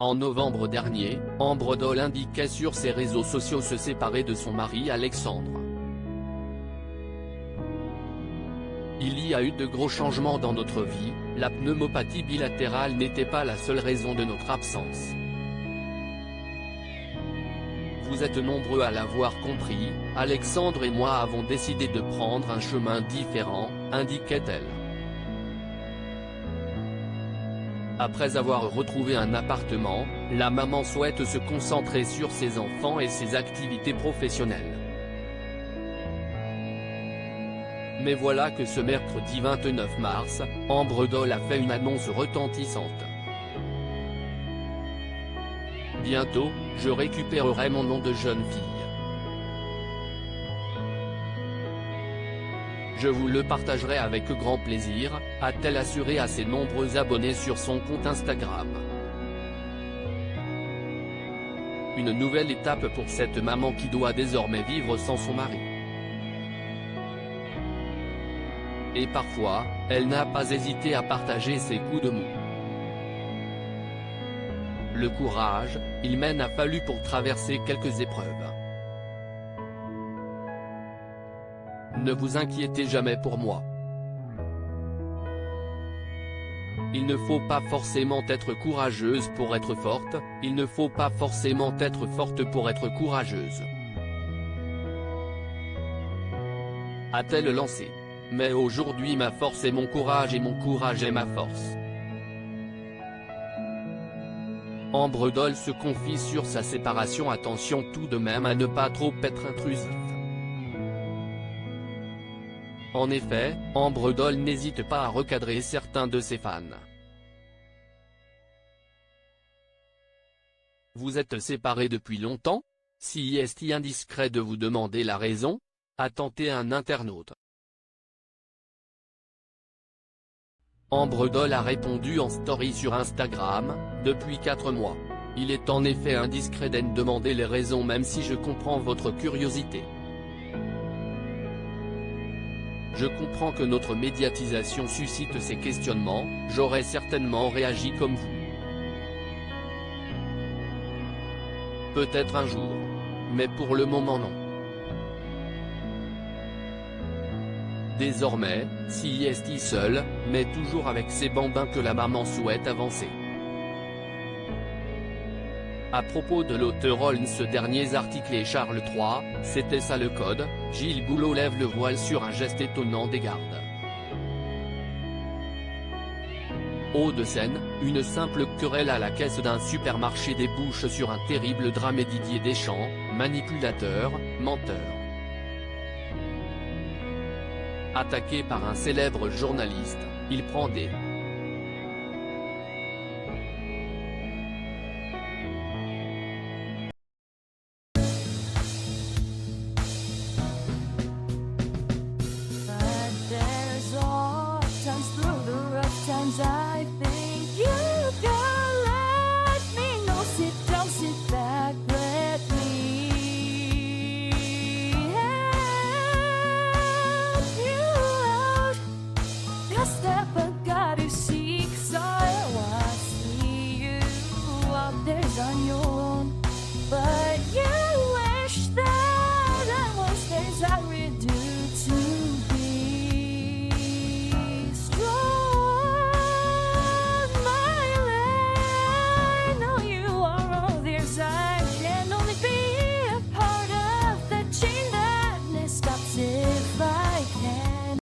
En novembre dernier, Ambre Doll indiquait sur ses réseaux sociaux se séparer de son mari Alexandre. Il y a eu de gros changements dans notre vie, la pneumopathie bilatérale n'était pas la seule raison de notre absence. Vous êtes nombreux à l'avoir compris, Alexandre et moi avons décidé de prendre un chemin différent, indiquait-elle. Après avoir retrouvé un appartement, la maman souhaite se concentrer sur ses enfants et ses activités professionnelles. Mais voilà que ce mercredi 29 mars, Ambre Doll a fait une annonce retentissante. Bientôt, je récupérerai mon nom de jeune fille. Je vous le partagerai avec grand plaisir, a-t-elle assuré à ses nombreux abonnés sur son compte Instagram. Une nouvelle étape pour cette maman qui doit désormais vivre sans son mari. Et parfois, elle n'a pas hésité à partager ses coups de mou. Le courage, il mène a fallu pour traverser quelques épreuves. Ne vous inquiétez jamais pour moi. Il ne faut pas forcément être courageuse pour être forte, il ne faut pas forcément être forte pour être courageuse. A-t-elle lancé. Mais aujourd'hui ma force est mon courage et mon courage est ma force. Ambre Doll se confie sur sa séparation. Attention tout de même à ne pas trop être intrusif. En effet, Ambre Doll n'hésite pas à recadrer certains de ses fans. Vous êtes séparés depuis longtemps? Si est-il indiscret de vous demander la raison? A tenté un internaute. Ambre Doll a répondu en story sur Instagram, depuis 4 mois. Il est en effet indiscret de demander les raisons même si je comprends votre curiosité. Je comprends que notre médiatisation suscite ces questionnements, j'aurais certainement réagi comme vous. Peut-être un jour. Mais pour le moment non. Désormais, si est seul, mais toujours avec ses bambins que la maman souhaite avancer. À propos de l'auteur Holmes, ce dernier article et Charles III, c'était ça le code, Gilles Boulot lève le voile sur un geste étonnant des gardes. Hauts-de-Seine, une simple querelle à la caisse d'un supermarché débouche sur un terrible drame. Et Didier Deschamps, manipulateur, menteur. Attaqué par un célèbre journaliste, il prend des